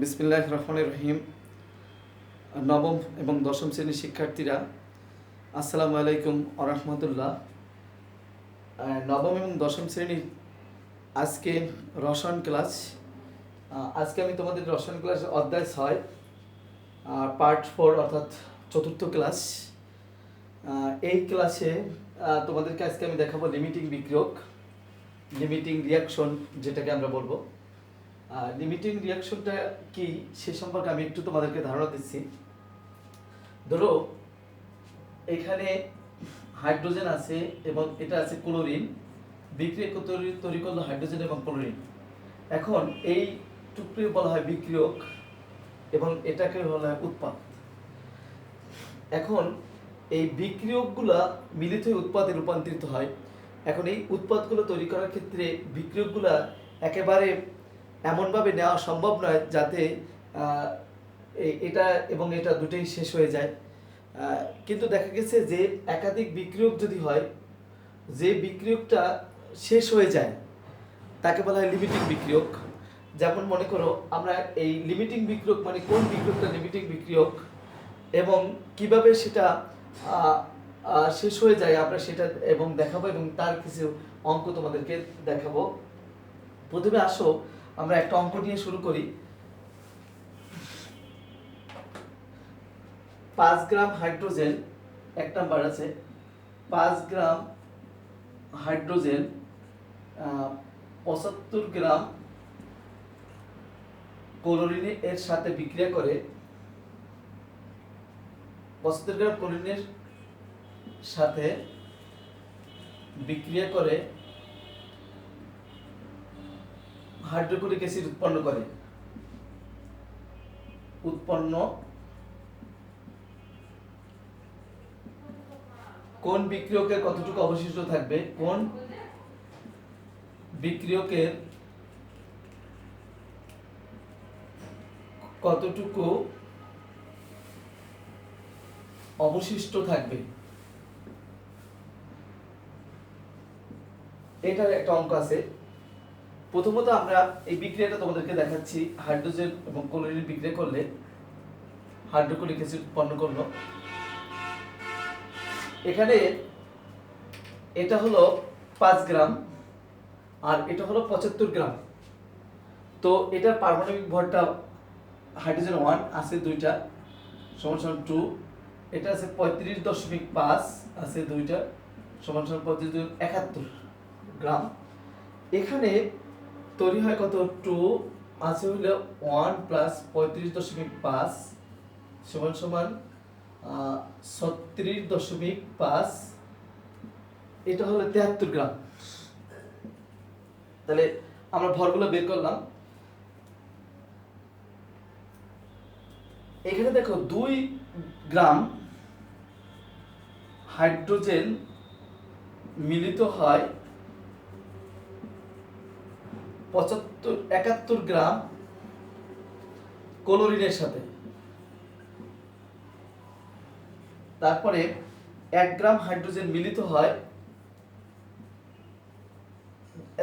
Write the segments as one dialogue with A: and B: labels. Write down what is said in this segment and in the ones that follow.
A: বিসমিল্লাহির রহমানির রহিম। নবম এবং দশম শ্রেণীর শিক্ষার্থীরা, আসসালামু আলাইকুম ওয়া রাহমাতুল্লাহ। নবম এবং দশম শ্রেণীর আজকে রসায়ন ক্লাস। আজকে আমি তোমাদের রসায়ন ক্লাসের অধ্যায় 6 পার্ট 4 অর্থাৎ চতুর্থ ক্লাস। এই ক্লাসে তোমাদেরকে আজকে আমি দেখাবো লিমিটিং বিক্রিয়ক, লিমিটিং রিয়াকশন যেটাকে আমরা বলবো। লিমিটিং রিয়াকশনটা কি সে সম্পর্কে আমি একটু তোমাদেরকে ধারণা দিচ্ছি। ধরো এখানে হাইড্রোজেন আছে এবং এটা আছে ক্লোরিন, বিক্রিয়ক তৈরি করলো হাইড্রোজেন এবং ক্লোরিন। এখন এই টুকরি বলা হয় বিক্রিয়ক এবং এটাকে বলা হয় উৎপাদ। এখন এই বিক্রিয়কগুলা মিলিত হয়ে উৎপাদে রূপান্তরিত হয়। এখন এই উৎপাদগুলো তৈরি করার ক্ষেত্রে বিক্রিয়কগুলা একেবারে এমনভাবে নেওয়া সম্ভব নয় যাতে এটা এবং এটা দুটোই শেষ হয়ে যায়। কিন্তু দেখা গেছে যে একাধিক বিক্রিয়ক যদি হয়, যে বিক্রিয়কটা শেষ হয়ে যায় তাকে বলা হয় লিমিটিং বিক্রিয়ক। যেমন মনে করো আমরা এই লিমিটিং বিক্রিয়ক মানে কোন বিক্রিয়কটা লিমিটিং বিক্রিয়ক এবং কিভাবে সেটা শেষ হয়ে যায় আমরা সেটা এবং দেখাবো, এবং তার কিছু অঙ্ক তোমাদেরকে দেখাবো। প্রথমে আসো আমরা একটা অঙ্ক নিয়ে শুরু করি। 5 গ্রাম হাইড্রোজেন, এক নাম্বার আছে 5 গ্রাম হাইড্রোজেন 75 গ্রাম ক্লোরিন এর সাথে বিক্রিয়া করে, 75 গ্রাম ক্লোরিনের সাথে বিক্রিয়া করে হাইড্রোক্লোরিক অ্যাসিড উৎপন্ন কোন বিক্রিয়কের কতটুকু অবশিষ্ট থাকবে, কোন বিক্রিয়কের কতটুকু অবশিষ্ট থাকবে, এটার একটা অঙ্ক আছে। প্রথমত আমরা এই বিক্রিয়াটা তোমাদেরকে দেখাচ্ছি। হাইড্রোজেন এবং ক্লোরিন বিক্রিয়া করলে হাইড্রোক্লোরিক অ্যাসিড উৎপন্ন করলো। এখানে এটা হলো 5 গ্রাম আর এটা হলো 75 গ্রাম। তো এটার পারমাণবিক ভরটা হাইড্রোজেন 1 আছে দুইটা সমান সমান 2, এটা আছে 35.5 আছে দুইটা সমান সমান 71 গ্রাম। এখানে তৈরি হয় কত, 2 আছে হলো 1 প্লাস 35.5 সমান সমান 36.5, এটা হলো 73 গ্রাম। তাহলে আমরা ভরগুলো বের করলাম। এখানে দেখো 2 গ্রাম হাইড্রোজেন মিলিত হয় 71 গ্রাম ক্লোরিনের সাথে। তারপরে 1 গ্রাম হাইড্রোজেন মিলিত হয়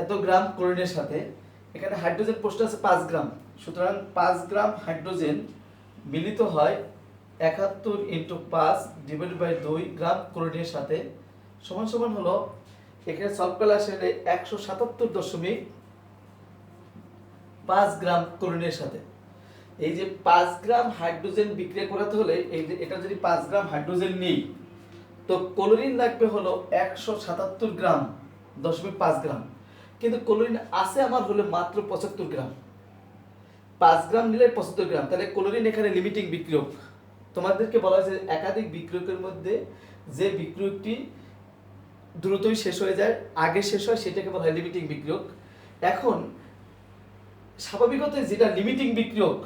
A: এত গ্রাম ক্লোরিনের সাথে। এখানে হাইড্রোজেন পোস্ট আছে 5 গ্রাম, সুতরাং 5 গ্রাম হাইড্রোজেন মিলিত হয় 71 × 5 / 2 গ্রাম ক্লোরিনের সাথে সমান সমান হলো, এখানে সলভ করলে আসলে 177.5 গ্রাম ক্লোরিনের সাথে। এই যে 5 গ্রাম হাইড্রোজেন বিক্রিয়া করাতে হলে এটা যদি 5 গ্রাম হাইড্রোজেন নিই তো ক্লোরিন লাগবে হলো 177 গ্রাম 0.5 গ্রাম, কিন্তু ক্লোরিন আছে আমার হলো মাত্র 75 গ্রাম। 5 গ্রাম নিলে 75 গ্রাম, তাহলে ক্লোরিন এখানে লিমিটিং বিক্রিয়ক। তোমাদেরকে বলা হয়েছে একাধিক বিক্রিয়কের মধ্যে যে বিক্রিয়কটি দ্রুতই শেষ হয়ে যায়, আগে শেষ হয়, সেটাকে বলা হয় লিমিটিং বিক্রিয়ক। এখন স্বাভাবিকতই যেটা লিমিটিং বিক্রিয়ক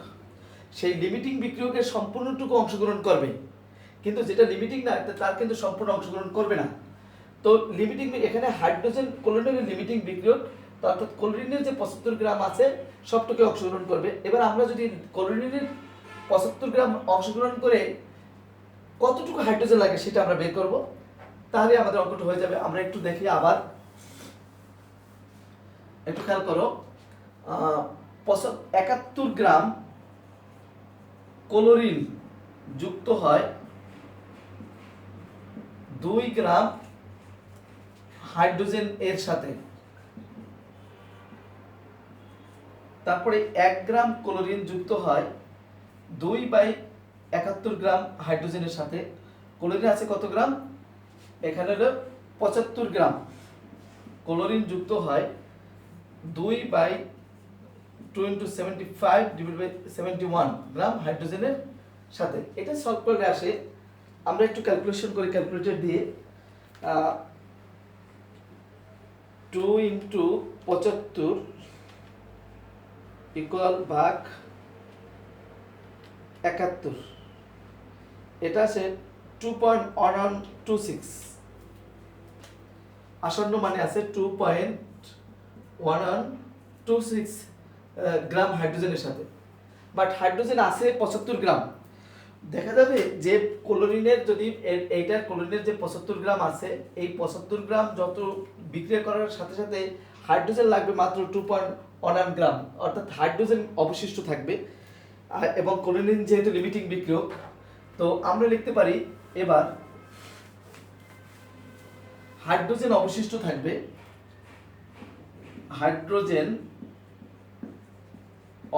A: সেই লিমিটিং বিক্রিয়কের সম্পূর্ণটুকু অংশগ্রহণ করবে, কিন্তু যেটা লিমিটিং না তার কিন্তু সম্পূর্ণ অংশগ্রহণ করবে না। তো লিমিটিং এখানে হাইড্রোজেন ক্লোরিনের লিমিটিং বিক্রিয়ক, তো অর্থাৎ ক্লোরিনের যে 75 গ্রাম আছে সবটুকু অংশগ্রহণ করবে। এবার আমরা যদি ক্লোরিনের 75 গ্রাম অংশগ্রহণ করে কতটুকু হাইড্রোজেন লাগে সেটা আমরা বের করব, তাহলে আমাদের অঙ্কটা হয়ে যাবে। আমরা একটু দেখি, আবার একটু খেয়াল করো। 71 গ্রাম ক্লোরিন যুক্ত হয় 2 গ্রাম হাইড্রোজেন এর সাথে, তারপরে 1 গ্রাম ক্লোরিন যুক্ত হয় 2/71 গ্রাম হাইড্রোজেনের সাথে। ক্লোরিন আছে কত গ্রাম? এখানে হলো 75 গ্রাম। ক্লোরিন যুক্ত হয় 2/2 × 10⁻⁷ গ্রাম হাইড্রোজেনের সাথে। এটা সলভ করলে আসে, আমরা একটু ক্যালকুলেশন করি ক্যালকুলেটর দিয়ে। 2 × 75 ইকুয়াল ভাগ 71, এটা আছে 2.1126। আসন্ন মানে আছে 2.1126 গ্রাম হাইড্রোজেনের সাথে। বাট হাইড্রোজেন আছে 75 গ্রাম। দেখা যাবে যে ক্লোরিনের যদি এইটার ক্লোরিনের যে 75 গ্রাম আছে, এই 75 গ্রাম যত বিক্রিয়া করার সাথে সাথে হাইড্রোজেন লাগবে মাত্র 2.11 গ্রাম, অর্থাৎ হাইড্রোজেন অবশিষ্ট থাকবে। এবং ক্লোরিন যেহেতু লিমিটিং বিক্রিয়ক, তো আমরা লিখতে পারি এবার হাইড্রোজেন অবশিষ্ট থাকবে, হাইড্রোজেন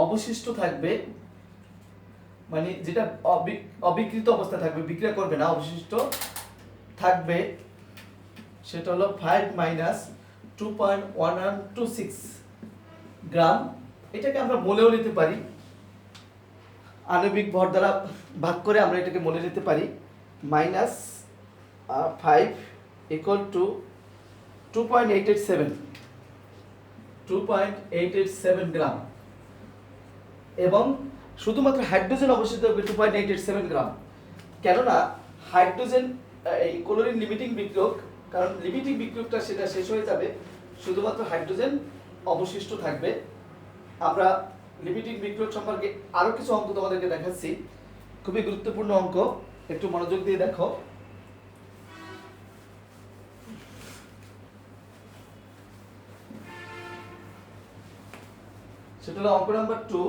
A: অবশিষ্ট থাকবে মানে যেটা অবিকৃত অবস্থা থাকবে, বিক্রিয়া করবে না, অবশিষ্ট থাকবে, সেটা হলো 5 - 2.1126 গ্রাম। এটাকে আমরা মোলেও নিতে পারি, আণবিক ভর দ্বারা ভাগ করে আমরা এটাকে মোলে নিতে পারি। -5 = 2.887 গ্রাম, এবং শুধুমাত্র হাইড্রোজেন অবশিষ্ট হবে 2.887 গ্রাম। কেননা হাইড্রোজেন এই ক্লোরিন লিমিটিং বিক্রিয়ক, কারণ লিমিটিং বিক্রিয়কটা সেটা শেষ হয়ে যাবে, শুধুমাত্র হাইড্রোজেন অবশিষ্ট থাকবে। আমরা লিমিটিং বিক্রিয়ক সম্পর্কে আরো কিছু অঙ্ক তোমাদেরকে দেখাচ্ছি, খুবই গুরুত্বপূর্ণ অঙ্ক, একটু মনোযোগ দিয়ে দেখো। সেটা হলো অঙ্ক নাম্বার 2।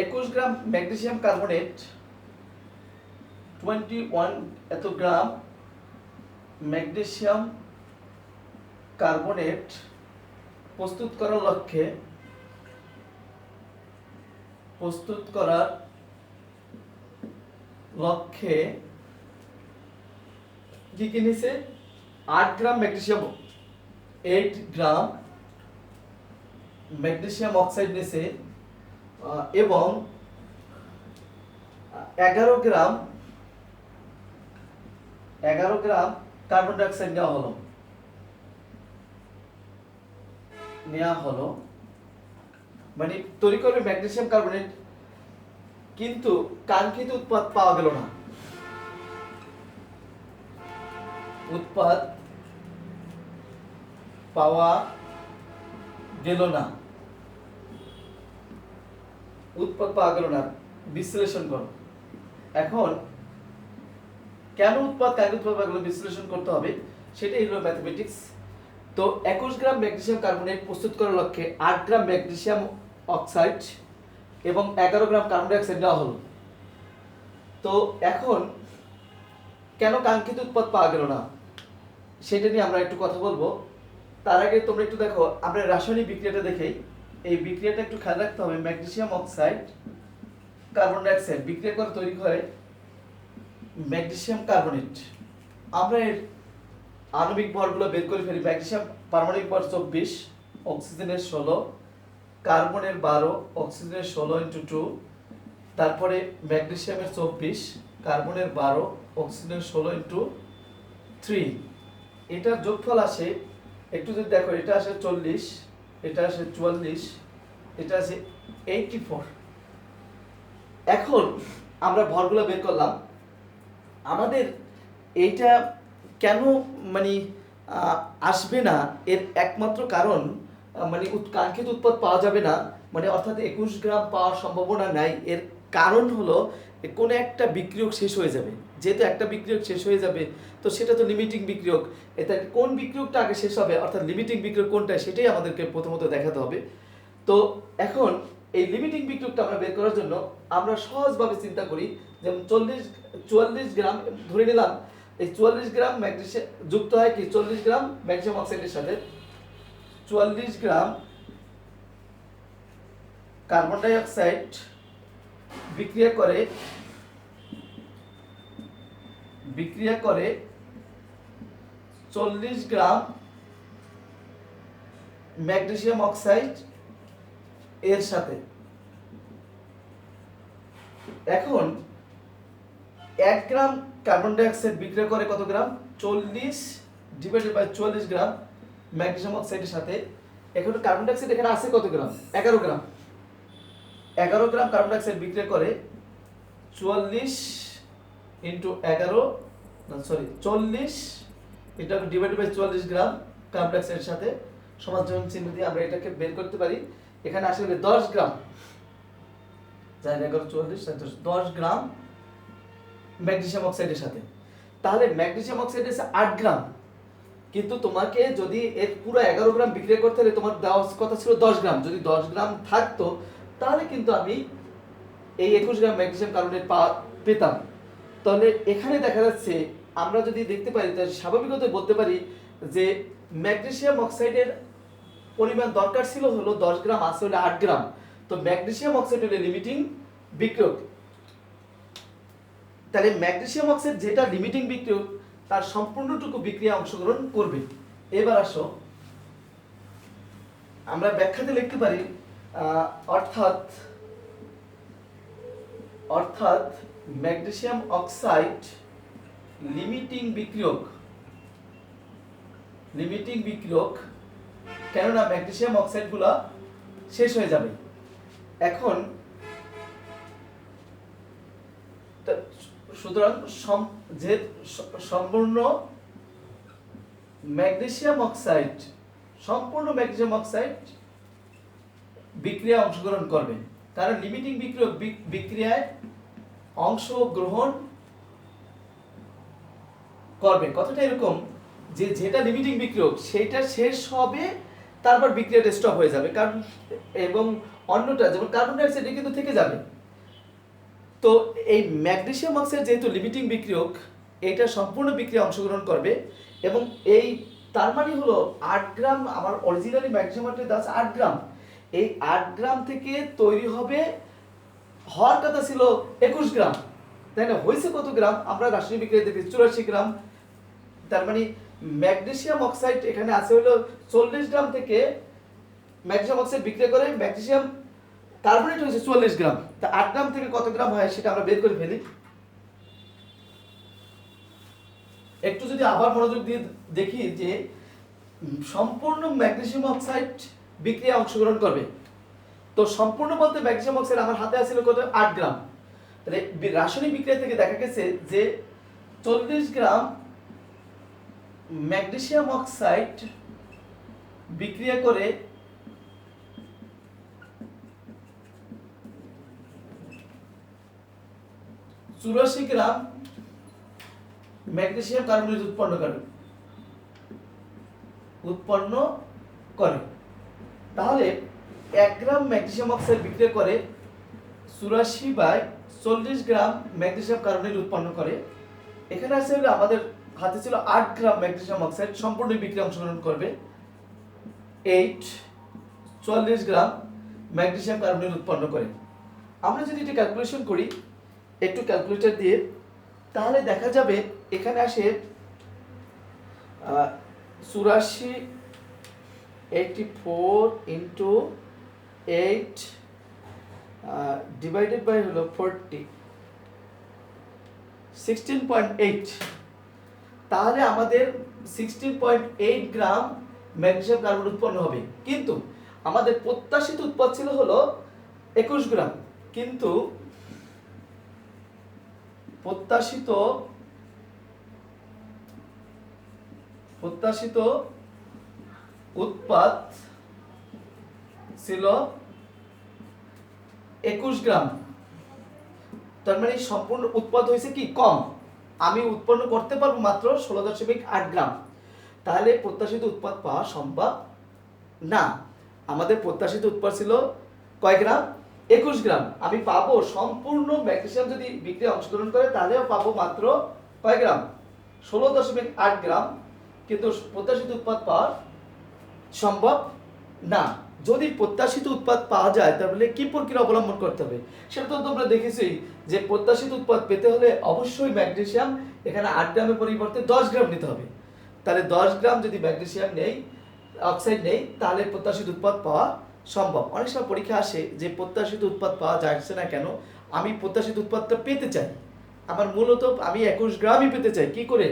A: 21 গ্রাম ম্যাগনেসিয়াম কার্বনেট 21 এত গ্রাম ম্যাগনেসিয়াম কার্বনেট প্রস্তুত করার লক্ষ্যে কি কি নিছে? 8 গ্রাম ম্যাগনেসিয়াম, 8 গ্রাম ম্যাগনেসিয়াম অক্সাইড নিছে, এবং 11 গ্রাম কার্বন ডাই অক্সাইড নেওয়া হলো, মানে তৈরি করবে ম্যাগনেসিয়াম কার্বনেট, কিন্তু কাঙ্ক্ষিত উৎপাদ পাওয়া গেল না। উৎপাদ পাওয়া গেল না, বিশ্লেষণ করো। এখন কেন উৎপাদ কাঙ্ক্ষিত উৎপাদ পাওয়া গেল বিশ্লেষণ করতে হবে, সেটাই হলো ম্যাথমেটিক্স। তো 21 গ্রাম ম্যাগনেসিয়াম কার্বনেট প্রস্তুত করার লক্ষ্যে 8 গ্রাম ম্যাগনেসিয়াম অক্সাইড এবং 11 গ্রাম কার্বন ডাই অক্সাইড নেওয়া হলো। তো এখন কেন কাঙ্ক্ষিত উৎপাদ পাওয়া গেল না সেটা নিয়ে আমরা একটু কথা বলবো। তার আগে তোমরা একটু দেখো, আমরা রাসায়নিক বিক্রিয়াটা দেখেই, এই বিক্রিয়াটা একটু খেয়াল রাখতে হবে। Magnesium oxide carbon die oxide বিক্রিয়া করে তৈরি হয় ম্যাগনেসিয়াম কার্বনেট। আমরা এর আণবিক ভরগুলো বের করে ফেলি। ম্যাগনেসিয়াম পারমাণবিক ভর 24, অক্সিজেনের 16, কার্বনের 12, অক্সিজেনের 16 × 2, তারপরে ম্যাগনেসিয়ামের 24, কার্বনের 12, অক্সিজেনের 16 × 3। এটার যোগফল আসে, একটু যদি দেখো, এটা আসে 40, এটা আসে 44, এটা আসে 84। এখন আমরা ভরগুলো বের করলাম। আমাদের এইটা কেন মানে আসবে না, এর একমাত্র কারণ মানে কাঙ্ক্ষিত উৎপাদ পাওয়া যাবে না, মানে অর্থাৎ 21 গ্রাম পাওয়ার সম্ভাবনা নাই। এর কারণ হলো কোনো একটা বিক্রিয়ক শেষ হয়ে যাবে। যেহেতু একটা বিক্রিয়ক শেষ হয়ে যাবে, তো সেটা তো লিমিটিং বিক্রিয়ক। এটা কোন বিক্রিয়কটা আগে শেষ হবে, অর্থাৎ লিমিটিং বিক্রিয়ক কোনটা, সেটাই আমাদেরকে প্রথমত দেখাতে হবে। তো এখন এই লিমিটিং বিক্রিয়কটা আমরা বের করার জন্য আমরা সহজভাবে চিন্তা করি, যেমন 44 গ্রাম ধরে নিলাম, এই 44 গ্রাম ম্যাগনেসিয়াম যুক্ত হয় কি 40 গ্রাম ম্যাগনেসিয়াম অক্সাইডের সাথে 44 গ্রাম কার্বন ডাই অক্সাইড বিক্রিয়া করে 40 গ্রাম ম্যাগনেসিয়াম অক্সাইড এর সাথে। এখন 1 গ্রাম কার্বন ডাই অক্সাইড বিক্রিয়া করে কত গ্রাম? 40 ডিভাইডেড বাই 44 গ্রাম ম্যাগনেসিয়াম অক্সাইডের সাথে। এখন কার্বন ডাই অক্সাইড এখানে আছে কত গ্রাম? 11 গ্রাম। 11 গ্রাম কার্বন ডাই অক্সাইড বিক্রিয়া করে 40 ইনটু 11 40 এটা divided by 44 gram carbon die অক্সাইডের সাথে সমান চিহ্ন দিয়ে আমরা এটাকে বের করতে পারি। এখানে আসলে 10 গ্রাম 11 40 10 গ্রাম ম্যাগনেসিয়াম অক্সাইডের সাথে। তাহলে ম্যাগনেসিয়াম অক্সাইড আছে 8 গ্রাম, কিন্তু তোমাকে যদি এর পুরো 11 গ্রাম বিক্রিয়া করতে হলে তোমার দেওয়ার কথা ছিল 10 গ্রাম। যদি 10 গ্রাম থাকতো তাহলে কিন্তু আমি এই 21 গ্রাম ম্যাগনেসিয়াম কার্বনেট পেতাম। তাহলে এখানে দেখা যাচ্ছে আমরা যদি দেখতে পারি তাহলে স্বাভাবিকভাবে বলতে পারি যে ম্যাগনেসিয়াম অক্সাইডের পরিমাণ দরকার ছিল হলো 10 গ্রাম, আছে হলো 8 গ্রাম। তো ম্যাগনেসিয়াম অক্সাইড হলো লিমিটিং বিক্রিয়ক। তাহলে ম্যাগনেসিয়াম অক্সাইড যেটা লিমিটিং বিক্রিয়ক তার সম্পূর্ণটুকু বিক্রিয়া অংশগ্রহণ করবে। এবার আসো আমরা ব্যাখ্যাতে লিখতে পারি অর্থাৎ ম্যাগনেসিয়াম অক্সাইড লিমিটিং বিক্রিয়ক কেননা ম্যাগনেসিয়াম অক্সাইড গুলা শেষ হয়ে যাবে। এখন সুতরাং যে সম্পূর্ণ ম্যাগনেসিয়াম অক্সাইড বিক্রিয়া অংশগ্রহণ করবে, কারণ লিমিটিং বিক্রিয়ায় অংশগ্রহণ করবে। কথাটা এরকম যে যেটা লিমিটিং বিক্রিয়ক সেটা শেষ হবে, তারপর বিক্রিয়াটা স্টপ হয়ে যাবে, কারণ এবং অন্যটা যেমন কার্বন ডাই অক্সাইড কিন্তু থেকে যাবে। তো এই ম্যাগনেসিয়াম অক্সাইড যেহেতু লিমিটিং বিক্রিয়ক, এটা সম্পূর্ণ বিক্রিয়া অংশগ্রহণ করবে এবং এই তার মানে হলো 8 গ্রাম, আমার অরিজিনালি ম্যাগনেসিয়াম অক্সাইড আছে 8 গ্রাম, এই 8 গ্রাম থেকে তৈরি হবে, হওয়ার কথা ছিল 21 গ্রাম, তাই না? হয়েছে কত গ্রাম? আমরা রাসায়নিক বিক্রিয়া দেখি 84 গ্রাম। তার মানে ম্যাগনেসিয়াম অক্সাইড এখানে আছে হলো 40 গ্রাম থেকে ম্যাগনেসিয়াম অক্সাইড বিক্রিয়া করে ম্যাগনেসিয়াম কার্বনেট হয়েছে 44 গ্রাম। তা 8 গ্রাম থেকে কত গ্রাম হয় সেটা আমরা বের করে ফেলি। একটু যদি আবার মনোযোগ দিয়ে দেখি যে সম্পূর্ণ ম্যাগনেসিয়াম অক্সাইড বিক্রিয়া অংশগ্রহণ করবে, তো সম্পূর্ণ বলতে ম্যাগনেসিয়াম অক্সাইড আমার হাতে আছে কত? 8 গ্রাম। তাহলে রাসায়নিক বিক্রিয়া থেকে দেখা গেছে যে 40 গ্রাম ম্যাগনেসিয়াম অক্সাইড বিক্রিয়া করে 84 গ্রাম ম্যাগনেসিয়াম কার্বনেট উৎপন্ন করে। তাহলে 1 গ্রাম ম্যাগনেসিয়াম অক্সাইড বিক্রিয়া করে 84 বাই 40 গ্রাম ম্যাগনেসিয়াম কার্বনেট উৎপন্ন করে। এখানে আছে হলো আমাদের হাতে ছিল 8 গ্রাম ম্যাগনেসিয়াম অক্সাইড সম্পূর্ণ বিক্রিয়া অংশগ্রহণ করবে 40 গ্রাম ম্যাগনেসিয়াম কার্বনেট উৎপন্ন করে। আমরা যদি এটা ক্যালকুলেশন করি একটু ক্যালকুলেটর দিয়ে, তাহলে দেখা যাবে এখানে আসে 84 ইন্টু 8 ডিভাইডেড বাই হলো 40 16.8। তাহলে আমাদের 16.8 গ্রাম ম্যাগনেসিয়াম কার্বনেট উৎপন্ন হবে, কিন্তু আমাদের প্রত্যাশিত উৎপাদ ছিল হলো 21 গ্রাম, কিন্তু প্রত্যাশিত উৎপাদ ছিল 21 গ্রাম। তার মানে সম্পূর্ণ উৎপাদ হয়েছে কি কম, আমি উৎপন্ন করতে পারবো মাত্র 16.8 গ্রাম। তাহলে প্রত্যাশিত উৎপাদ পাওয়া সম্ভব না। আমাদের প্রত্যাশিত উৎপাদ ছিল কয় গ্রাম? 21 গ্রাম আমি পাবো সম্পূর্ণ ম্যাগনেসিয়াম যদি বিক্রিয়ায় অংশগ্রহণ করে তাহলেও পাবো মাত্র কয় গ্রাম? 16.8 গ্রাম, কিন্তু প্রত্যাশিত উৎপাদ পাওয়া সম্ভব না। যদি প্রত্যাশিত উৎপাদ পাওয়া যায় তাহলে কি প্রক্রিয়া অবলম্বন করতে হবে সেটা তো তোমরা দেখেছি, যে প্রত্যাশিত উৎপাদ পেতে হলে অবশ্যই ম্যাগনেসিয়াম এখানে 8 গ্রামের পরিবর্তে 10 গ্রাম নিতে হবে। তাহলে 10 গ্রাম যদি ম্যাগনেসিয়াম নেই, অক্সাইড নেই, তাহলে প্রত্যাশিত উৎপাদ পাওয়া সম্ভব। অনেক সময় পরীক্ষা আসে যে প্রত্যাশিত উৎপাদ পাওয়া যাচ্ছে না কেন, আমি প্রত্যাশিত উৎপাদটা পেতে চাই, আমার মূলত আমি 21 গ্রামই পেতে চাই, কি করে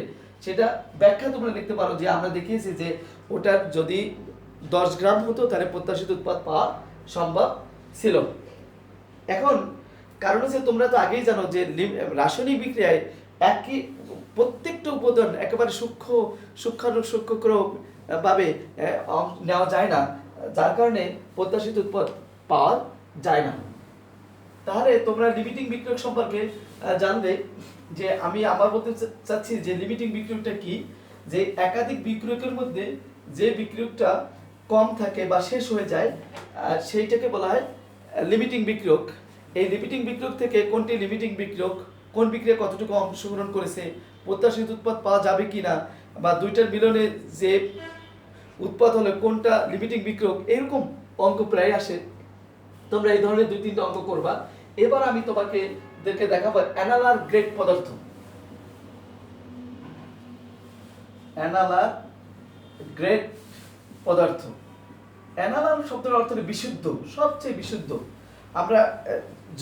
A: সেটা ব্যাখ্যা তোমরা লিখতে পারো যে আমরা দেখিয়েছি যে ওটার যদি 10 গ্রাম হতো তাহলে প্রত্যাশিত উৎপাদ পাওয়া সম্ভব ছিল। এখন কারণ হচ্ছে তোমরা তো আগেই জানো যে রাসায়নিক বিক্রিয়ায় একই প্রত্যেকটা উপাদান একেবারে সূক্ষ্ম ভাবে নেওয়া যায় না, যার কারণে প্রত্যাশিত উৎপাদ পাওয়া যায় না। তাহলে তোমরা লিমিটিং বিক্রিয়ক সম্পর্কে জানবে, যে আমি আবার বলতে চাচ্ছি যে লিমিটিং বিক্রিয়কটা কি, যে একাধিক বিক্রিয়কের মধ্যে যে বিক্রিয়কটা কম থাকে বা শেষ হয়ে যায় সেইটাকে বলা হয় লিমিটিং বিক্রিয়ক। এই লিমিটিং বিক্রিয়ক থেকে কোনটি লিমিটিং বিক্রিয়ক, কোন বিক্রিয়া কতটুকু অংশগ্রহণ করেছে, প্রত্যাশিত উৎপাদ পাওয়া যাবে কিনা, বা দুইটার মিলনে যে উৎপাদ হলে কোনটা লিমিটিং বিক্রিয়ক, এরকম অঙ্ক প্রায় আসে। তোমরা এই ধরনের 2-3টা অঙ্ক করবা। এবার আমি তোমাকে দেখাবো অ্যানালার গ্রেড পদার্থ। অ্যানালার গ্রেড পদার্থ, অ্যানালার শব্দের অর্থ হলো বিশুদ্ধ, সবচেয়ে বিশুদ্ধ। আমরা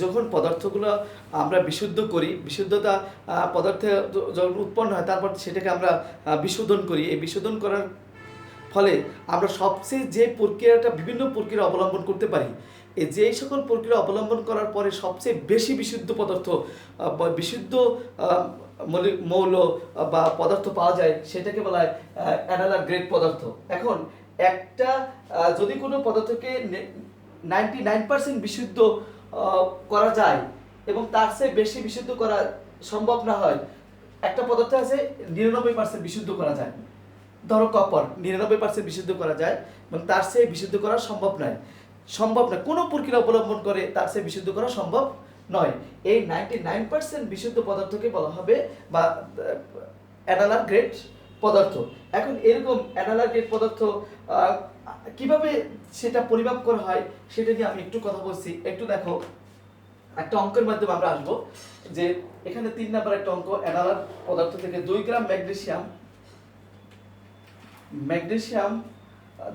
A: যখন পদার্থগুলো আমরা বিশুদ্ধ করি, বিশুদ্ধতা পদার্থে যখন উৎপন্ন হয় তারপর সেটাকে আমরা বিশোধন করি। এই বিশোধন করার ফলে আমরা সবচেয়ে যে প্রক্রিয়াটা বিভিন্ন প্রক্রিয়া অবলম্বন করতে পারি, এই যে সকল প্রক্রিয়া অবলম্বন করার পরে সবচেয়ে বেশি বিশুদ্ধ পদার্থ, বিশুদ্ধ মৌল বা পদার্থ পাওয়া যায়, সেটাকে বলা হয় অ্যানালার গ্রেড পদার্থ। এখন একটা যদি কোনো পদার্থকে 99% বিশুদ্ধ করা যায় এবং তার চেয়ে বেশি বিশুদ্ধ করা সম্ভব না হয়, একটা পদার্থ আছে 99% বিশুদ্ধ করা যায়, ধরো কপার 99% বিশুদ্ধ করা যায় এবং তার চেয়ে বিশুদ্ধ করা সম্ভব নয়, কোনো প্রক্রিয়া অবলম্বন করে তার চেয়ে বিশুদ্ধ করা সম্ভব নয়। এই 99% বিশুদ্ধ পদার্থকে বলা হবে বা অ্যানালার গ্রেড পদার্থ। এখন এরকম অ্যানালার গ্রেড পদার্থ কিভাবে সেটা পরিমাপ করা হয় সেটা নিয়ে আমি একটু কথা বলছি। একটু দেখো, একটা অঙ্কের মাধ্যমে আমরা আসবো, যে এখানে 3 নাম্বার একটা অঙ্ক, অ্যানালার পদার্থ থেকে 2 গ্রাম ম্যাগনেসিয়াম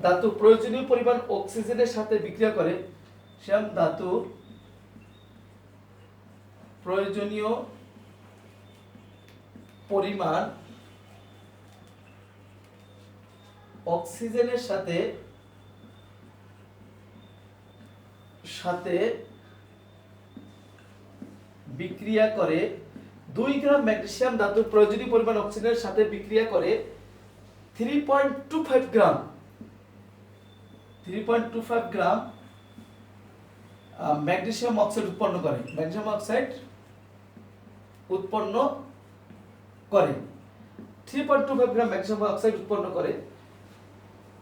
A: ধাতু প্রয়োজনীয় পরিমাণ অক্সিজেনের সাথে বিক্রিয়া করে, শ্যাম ধাতু প্রয়োজনীয় পরিমাণ অক্সিজেনের সাথে বিক্রিয়া করে 2 গ্রাম ম্যাগনেসিয়াম ধাতু প্রয়োজনীয় পরিমাণ অক্সিজেনের সাথে বিক্রিয়া করে 3.25 গ্রাম ম্যাগনেসিয়াম অক্সাইড উৎপন্ন করে। 3.25 গ্রাম ম্যাগনেসিয়াম অক্সাইড উৎপন্ন করে।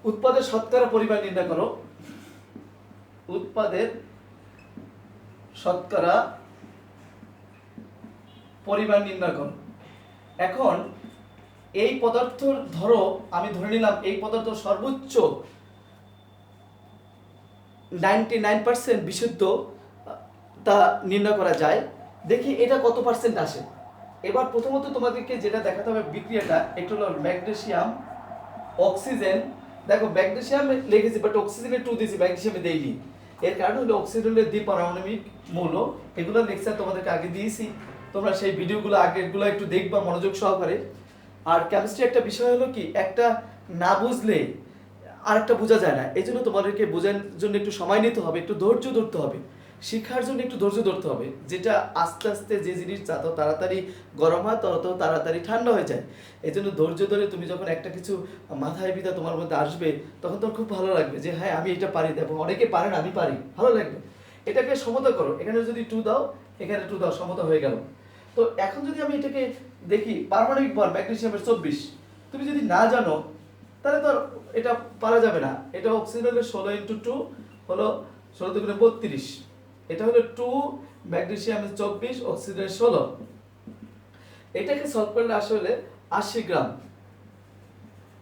A: উৎপাদের শতকরা পরিমাণ নির্ণয় করো। উৎপাদের শতকরা পরিমাণ নির্ণয় করো। এখন এই পদার্থ ধরো আমি ধরে নিলাম এই পদার্থ সর্বোচ্চ 99% বিশুদ্ধ তা নির্ণয় করা যায়। দেখি এটা কত পার্সেন্ট আসে। এবার প্রথমত তোমাদেরকে যেটা দেখাতে হবে বিক্রিয়াটা একটু হলো ম্যাগনেসিয়াম অক্সিজেন। দেখো ম্যাগনেসিয়াম লিখেছি বাট অক্সিজেনে 2 দিয়েছি, ম্যাগনেসিয়ামে দেইনি। এর কারণ হলো অক্সিজেন হলো দ্বিপারমাণবিক মৌল। এগুলো লেকচার তোমাদেরকে আগে দিয়েছি, তোমরা সেই ভিডিওগুলো আগেরগুলো একটু দেখবা মনোযোগ সহকারে। আর কেমিস্ট্রি একটা বিষয় হলো কি, একটা না বুঝলে আরেকটা বোঝা যায় না। এই জন্য তোমাদেরকে বোঝার জন্য একটু সময় নিতে হবে, একটু ধৈর্য ধরতে হবে, শিক্ষার জন্য একটু ধৈর্য ধরতে হবে। যেটা আস্তে আস্তে যে জিনিস যত তাড়াতাড়ি গরম হয় তত তাড়াতাড়ি ঠান্ডা হয়ে যায়। এই জন্য ধৈর্য ধরে তুমি যখন একটা কিছু মাথায় বিদা তোমার মধ্যে আসবে তখন তোমার খুব ভালো লাগবে যে হ্যাঁ আমি এটা পারি। দেখো অনেকে পারে না, আমি পারি, ভালো লাগবে। এটাকে সমতা করো, এখানে যদি 2 দাও এখানে 2 দাও, সমতা হয়ে গেল। তো এখন যদি আমি এটাকে দেখি পারমাণবিক ভর ম্যাগনেসিয়ামের 24, তুমি যদি না জানো তাহলে তো এটা পারা যাবে না। এটা অক্সিজেন হলো 16 × 2 হলো 16 × 32, এটা হলো 2, ম্যাগনেসিয়াম 24, অক্সিজেন 16। এটাকে সলভ করলে আসলে 80 গ্রাম।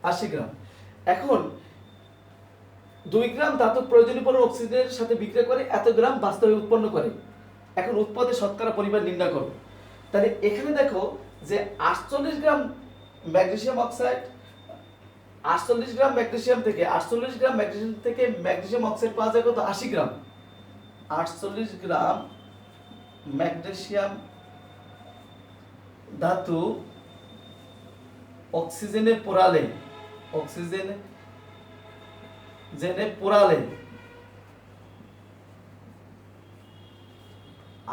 A: 80 গ্রাম। এখন 2 গ্রাম ধাতব প্রয়োজনীয় পরিমাণ অক্সিজেনের সাথে বিক্রিয়া করে এত গ্রাম বাস্তবে উৎপন্ন করে। এখন উৎপাদের শতকরা পরিমাণ নির্ণয় করো। তাহলে এখানে দেখো যে 48 গ্রাম ম্যাগনেসিয়াম অক্সাইড, 48 গ্রাম ম্যাগনেসিয়াম থেকে ম্যাগনেসিয়াম অক্সাইড পাওয়া যায় কত? 80 গ্রাম। 48 গ্রাম ম্যাগনেসিয়াম ধাতু অক্সিজেনে পোড়ালে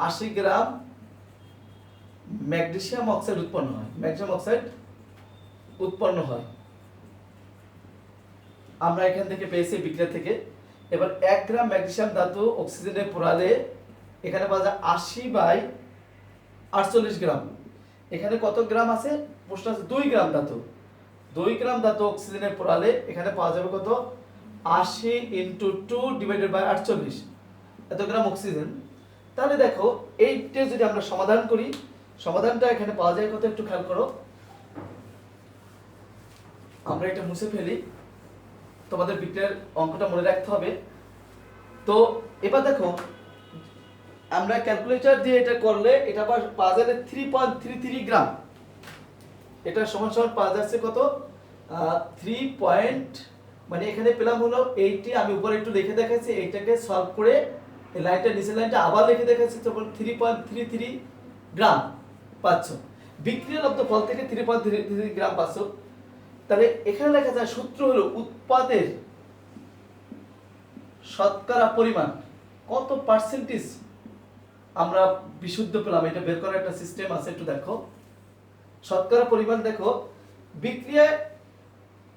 A: 80 গ্রাম ম্যাগনেসিয়াম অক্সাইড উৎপন্ন হয়। আমরা এখান থেকে পেয়েছি বিক্রিয়া থেকে। এবার 1 গ্রাম ম্যাগনেসিয়াম ধাতু অক্সিজেনে পোড়ালে এখানে পাওয়া যায় 80/48 গ্রাম। এখানে কত গ্রাম আছে? প্রশ্ন আছে 2 গ্রাম ধাতু। 2 গ্রাম ধাতু অক্সিজেনে পোড়ালে এখানে পাওয়া যাবে কত? 80 × 2/48, এত গ্রাম অক্সিজেন। তাহলে দেখো এইটা যদি আমরা সমাধান করি, সমাধানটা এখানে পাওয়া যায় কত? একটু খেয়াল করো। আমরা এটা মুছে ফেলি, তোমাদের বিক্রিয়ার অঙ্কটা মনে রাখতে হবে। তো এবার দেখো আমরা ক্যালকুলেটর দিয়ে এটা করলে এটা পাওয়া যাবে 3.33 গ্রাম। এটা সমান সমান পাওয়া যাচ্ছে কত? 3 মানে এখানে পেলাম হলো 80। আমি উপরে একটু লিখে দেখাচ্ছি, এইটাকে সলভ করে এই লাইনটা নিচের লাইনটা আবার লিখে দেখাচ্ছি, তখন 3.33 গ্রাম পাচ্ছ। বিক্রিয়ালব্ধ ফল থেকে 3.33 গ্রাম পাচ্ছ। তাহলে এখানে লেখা যায় সূত্র হলো উৎপাদের শতকরা পরিমাণ কত পার্সেন্টেজ আমরা বিশুদ্ধ পেলাম, এটা বের করার একটা সিস্টেম আছে, একটু দেখো। শতকরা পরিমাণ দেখো, বিক্রিয়া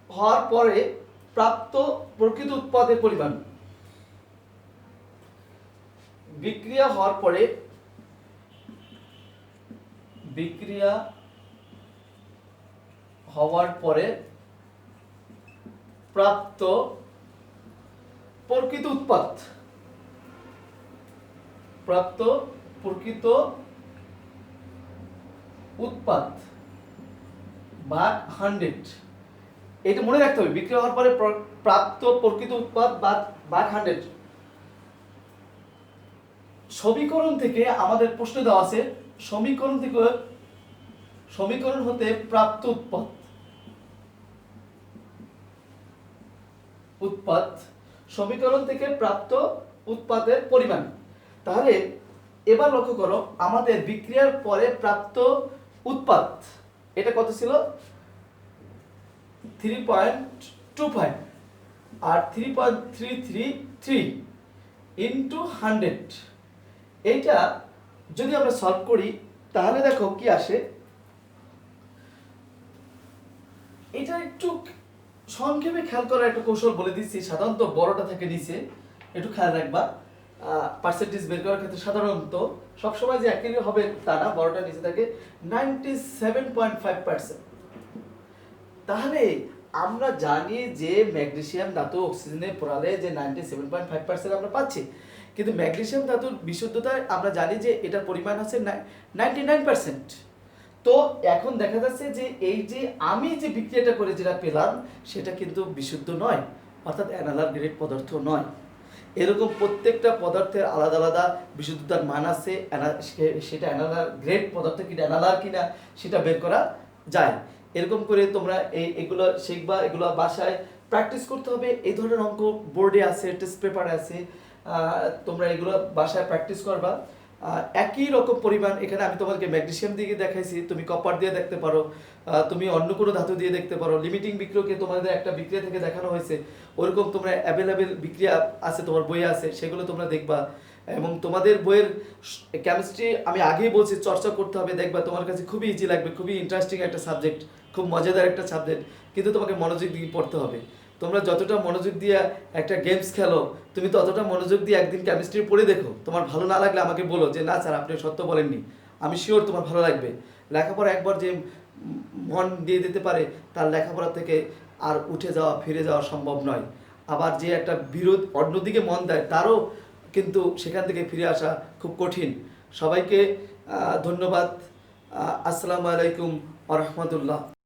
A: হওয়ার পরে প্রাপ্ত প্রকৃত উৎপাদের পরিমাণ, বিক্রিয়া হওয়ার পরে প্রাপ্ত প্রকৃত উৎপাদ ভাগ 100। এটা মনে রাখতে হবে, বিক্রিয়া হওয়ার পরে প্রাপ্ত প্রকৃত উৎপাদ ভাগ 100। সমীকরণ থেকে আমাদের প্রশ্ন দেওয়া আছে, সমীকরণ হতে প্রাপ্ত সমীকরণ থেকে প্রাপ্ত উৎপাদের পরিমাণ। তাহলে এবার লক্ষ্য করো, আমাদের বিক্রিয়ার পরে প্রাপ্ত উৎপাদ এটা কত ছিল? 3.25 আর 3.333 ইন্টু 100। এইটা যদি আমরা সলভ করি তাহলে দেখো কি আসে। এটা একটু সংক্ষেপে খেয়াল করার একটা কৌশল বলে দিচ্ছি। সাধারণত বড়টা থেকে নিচে একটু খেয়াল রাখবা। পার্সেন্টেজ বের করার ক্ষেত্রে সাধারণত সবসময় যে একই হবে তা না, বড়টা নিচে থাকে 97.5%। তাহলে আমরা জানি যে ম্যাগনেসিয়াম ধাতু অক্সিজেনে পোড়ালে যে 97.5% আমরা পাচ্ছি, কিন্তু ম্যাগনেসিয়াম ধাতুর বিশুদ্ধতায় আমরা জানি যে এটার পরিমাণ আছে 99%। তো এখন দেখা যাচ্ছে যে এই যে আমি যে বিক্রিয়াটা করে যেটা পেলাম সেটা কিন্তু বিশুদ্ধ নয়, অর্থাৎ অ্যানালার গ্রেড পদার্থ নয়। এরকম প্রত্যেকটা পদার্থের আলাদা আলাদা বিশুদ্ধতার মান আছে, সেটা অ্যানালার গ্রেড পদার্থ কিনা অ্যানালার কিনা সেটা বের করা যায়। এরকম করে তোমরা এগুলো শিখবা, এগুলো বাসায় প্র্যাকটিস করতে হবে। এই ধরনের অঙ্ক বোর্ডে আছে, টেস্ট পেপারে আছে, তোমরা এগুলো বাসায় প্র্যাকটিস করবা। একই রকম পরিমাণ এখানে আমি তোমাকে ম্যাগনেসিয়াম দিয়ে দেখাইছি, তুমি কপার দিয়ে দেখতে পারো, তুমি অন্য কোনো ধাতু দিয়ে দেখতে পারো। লিমিটিং বিক্রিয়াকে তোমাদের একটা বিক্রিয়া থেকে দেখানো হয়েছে, ওরকম তোমরা অ্যাভেলেবেল বিক্রিয়া আছে, তোমার বইয়ে আছে, সেগুলো তোমরা দেখবা। এবং তোমাদের বইয়ের কেমিস্ট্রি আমি আগেই বলছি চর্চা করতে হবে, দেখবা তোমার কাছে খুবই ইজি লাগবে, খুবই ইন্টারেস্টিং একটা সাবজেক্ট, খুব মজাদার একটা সাবজেক্ট, কিন্তু তোমাকে মনোযোগ দিয়ে পড়তে হবে। তোমরা যতটা মনোযোগ দিয়ে একটা গেমস খেলো, তুমি ততটা মনোযোগ দিয়ে একদিন কেমিস্ট্রি পড়ে দেখো। তোমার ভালো না লাগলে আমাকে বলো যে না স্যার আপনি সত্য বলেননি, আমি শিওর তোমার ভালো লাগবে। লেখাপড়া একবার যে মন দিয়ে দিতে পারে তার লেখাপড়া থেকে আর উঠে যাওয়া ফিরে যাওয়া সম্ভব নয়। আবার যে একটা বিরোধ অন্যদিকে মন দেয় কিন্তু সেখান থেকে ফিরে আসা খুব কঠিন। সবাইকে ধন্যবাদ। আসসালামু আলাইকুম ওয়া রাহমাতুল্লাহ।